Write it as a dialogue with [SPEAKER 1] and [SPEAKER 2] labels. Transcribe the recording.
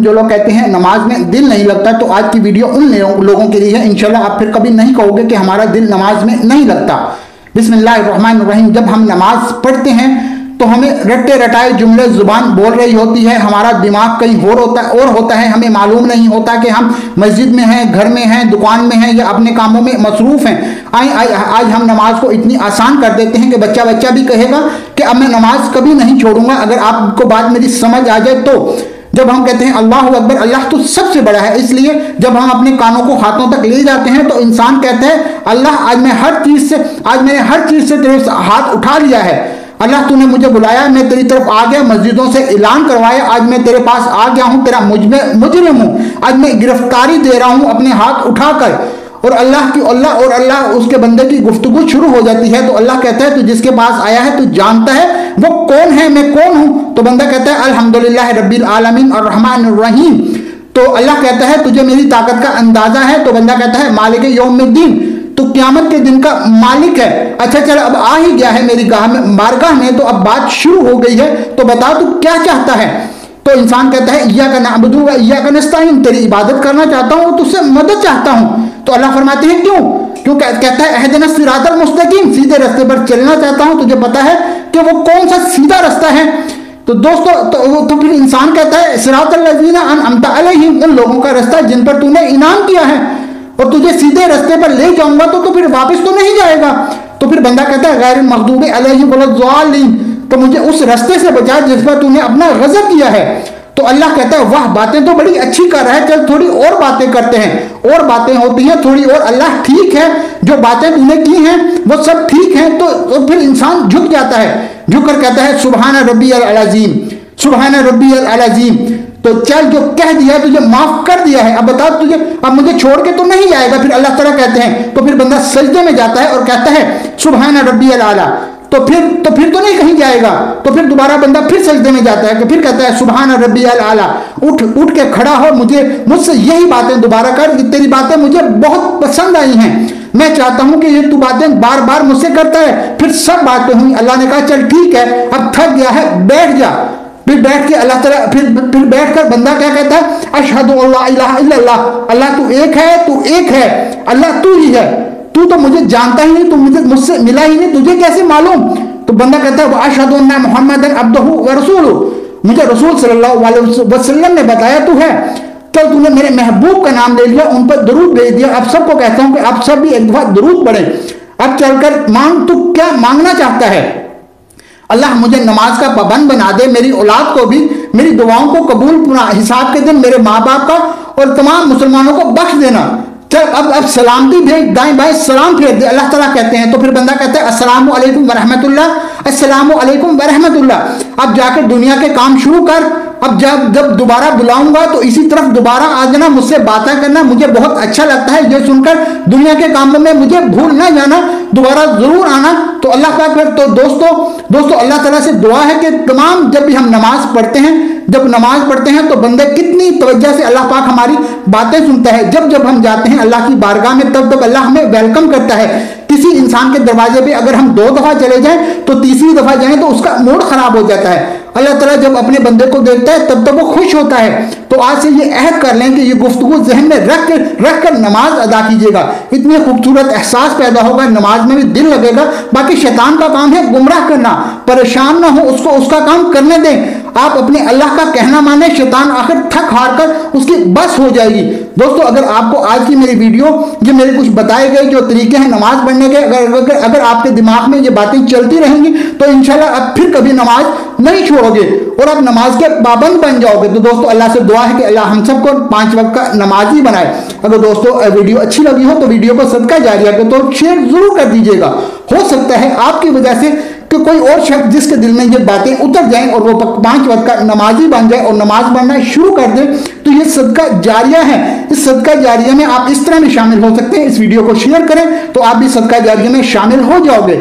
[SPEAKER 1] जो लोग कहते हैं नमाज में दिल नहीं लगता, तो आज की वीडियो उन लोगों के लिए है। इंशाल्लाह आप फिर कभी नहीं कहोगे कि हमारा दिल नमाज में नहीं लगता। बिस्मिल्लाहिर्रहमानिर्रहीम। जब हम नमाज पढ़ते हैं तो हमें रटे रटाए जुमले जुबान बोल रही होती है, हमारा दिमाग कहीं और होता है, हमें मालूम नहीं होता कि हम मस्जिद में हैं, घर में हैं, दुकान में हैं या अपने कामों में मसरूफ हैं। आज हम नमाज को इतनी आसान कर देते हैं कि बच्चा भी कहेगा कि अब मैं नमाज कभी नहीं छोड़ूंगा। अगर आपको बात मेरी समझ आ जाए तो जब हम कहते हैं अल्लाहु अकबर, अल्लाह तो सबसे बड़ा है, इसलिए जब हम अपने कानों को हाथों तक ले जाते हैं तो इंसान कहता है अल्लाह आज मैंने हर चीज से तेरे हाथ उठा लिया है। अल्लाह तूने मुझे बुलाया, मैं तेरी तरफ आ गया, मस्जिदों से ऐलान करवाया, आज मैं तेरे पास आ गया हूं, तेरा मुजरिम हूं, आज मैं गिरफ्तारी दे रहा हूं अपने हाथ उठाकर। और अल्लाह उसके बंदे की गुफ्तगू शुरू हो जाती है तो अल्लाह कहता है तू जिसके पास आया है तू जानता है वो कौन है, मैं कौन हूं? तो बंदा कहता है अल्हम्दुलिल्लाह रब्बिल आलमीन अर्रहमानिर रहीम। तो अल्लाह कहता है तुझे मेरी ताकत का अंदाजा है? तो बंदा कहता है मालिक यौमिद्दीन, तो क़यामत के दिन का मालिक है। अच्छा चल अब आ ही गया है मेरी बारगाह में, तो अब बात शुरू हो गई है, तो बता तू क्या चाहता है? तो इंसान कहता है इय्याका नअबुदु व इय्याका नस्तईन, तेरी इबादत करना चाहता हूं, तुझसे मदद चाहता हूं। तो अल्लाह फरमाते हैं क्यों? कहता है अहदिनस सिरातल मुस्तकीम, सीधे रास्ते पर चलना चाहता हूं, तुझे पता है कि वो कौन सा सीधा रास्ता है? तो दोस्तों तो फिर इंसान कहता है सिरातल लज़ीना अनअमता अलैहिम, उन लोगों का रास्ता जिन पर तूने इनाम किया है, और तुझे सीधे रास्ते पर ले जाऊंगा तो फिर वापस तो नहीं जाएगा। तो फिर बंदा कहता है गैरिल मग़दूबि अलैहिम वलद्दालिन, तो मुझे उस रास्ते से बचा जिस पर तूने अपना गज़ब किया है। तो अल्लाह कहता है वाह बातें तो बड़ी अच्छी कर रहा है, चल थोड़ी और बातें करते हैं। और बातें होती हैं थोड़ी और, अल्लाह ठीक है जो बातें तूने की हैं वो सब ठीक हैं। तो फिर इंसान झुक जाता है, झुककर कहता है सुबहान रब्बियल अज़ीम, सुबहान रब्बियल अज़ीम। तो चल जो कह दिया तुझे माफ कर दिया है, अब बता तुझे अब मुझे छोड़ के तो नहीं जाएगा। फिर अल्लाह ताला कहते हैं, तो फिर बंदा सजदे में जाता है और कहता है सुबहान रब्बियल आला, तो फिर तो नहीं कहीं जाएगा। तो फिर दोबारा बंदा फिर सजदे में जाता है कि फिर कहता है सुबहान रब्बियल आला, उठ के खड़ा हो, मुझसे यही बातें दोबारा कर, तेरी बातें मुझे बहुत पसंद आई हैं, मैं चाहता हूं कि ये तू बातें बार बार मुझसे करता है। फिर सब बातें हुई, अल्लाह ने कहा चल ठीक है अब थक गया है बैठ जा। फिर बैठ के अल्लाह ताला फिर बैठकर बंदा क्या कहता है अशहदु अल्ला इलाहा इल्लल्लाह, अल्लाह तू एक है, अल्लाह तू ही है, तू तो मुझे जानता ही नहीं, तू मुझसे मिला ही नहीं, तुझे कैसे मालूम? तो बंदा कहता है अशहदु अन्ना मुहम्मदन अब्दुहु व रसूलुहु, मुझे रसूल सल्लल्लाहु अलैहि वसल्लम ने बताया तू है। कल तूने मेरे महबूब का नाम ले लिया, उन पर दरूद भेज दिया। अब सबको कहता हूं कि आप सब भी एक दफा दरूद पढ़े। अब चलकर मांग, तू क्या मांगना चाहता है? अल्लाह मुझे नमाज का पाबंद बना दे, मेरी औलाद को भी मेरी दुआओं को कबूल, पूरा हिसाब के दिन मेरे माँ बाप का और तमाम मुसलमानों को बख्श देना। चल अब सलामती भेज, दाएं बाएं सलाम फेर दे, अल्लाह ताला कहते हैं। तो फिर बंदा कहता है अस्सलामु अलैकुम व रहमतुल्लाह, अस्सलामु अलैकुम व रहमतुल्लाह। अब जाकर दुनिया के काम शुरू कर, अब जब दोबारा बुलाऊंगा तो इसी तरफ दोबारा आ जाना, मुझसे बातें करना, मुझे बहुत अच्छा लगता है ये सुनकर, दुनिया के कामों में मुझे भूल ना जाना, दोबारा जरूर आना। तो अल्लाह पाक फिर तो दोस्तों अल्लाह ताला से दुआ है कि तमाम जब भी हम नमाज पढ़ते हैं तो बंदे कितनी तवज्जो से अल्लाह पाक हमारी बातें सुनता है। जब हम जाते हैं अल्लाह की बारगाह में तब अल्लाह हमें वेलकम करता है। किसी इंसान के दरवाजे पे अगर हम 2 दफा चले जाएं तो तीसरी दफा जाएं तो उसका मूड खराब हो जाता है। अल्लाह ताला जब अपने बंदे को देखता है तब तो वो खुश होता है। तो आज से ये अहद कर लें कि ये गुफ्तगू जहन में रख कर नमाज अदा कीजिएगा, इतनी खूबसूरत एहसास पैदा होगा, नमाज में भी दिल लगेगा। बाकी शैतान का काम है गुमराह करना, परेशान ना हो उसको, उसका काम करने दें। आप अपने अल्लाह का कहना माने, शैतान आखिर थक हार कर उसकी बस हो जाएगी। दोस्तों अगर आपको आज की मेरी वीडियो जो मेरे कुछ बताए गए जो तरीके हैं नमाज पढ़ने के, अगर आपके दिमाग में ये बातें चलती रहेंगी तो इंशाल्लाह अब फिर कभी नमाज नहीं छोड़ोगे और आप नमाज के पाबंद बन जाओगे। तो दोस्तों अल्लाह से दुआ है कि अल्लाह हम सबको 5 वक्त का नमाजी बनाए। अगर दोस्तों वीडियो अच्छी लगी हो तो वीडियो को सदका जारिया के तो शेयर जरूर कर दीजिएगा। हो सकता है आपकी वजह से कि कोई और शख्स जिसके दिल में ये बातें उतर जाएं और वो 5 वक्त का नमाजी बन जाए और नमाज पढ़ना शुरू कर दे, तो ये सदका जारिया है। इस सदका जारिया में आप इस तरह में शामिल हो सकते हैं। इस वीडियो को शेयर करें तो आप भी सदका जारिया में शामिल हो जाओगे।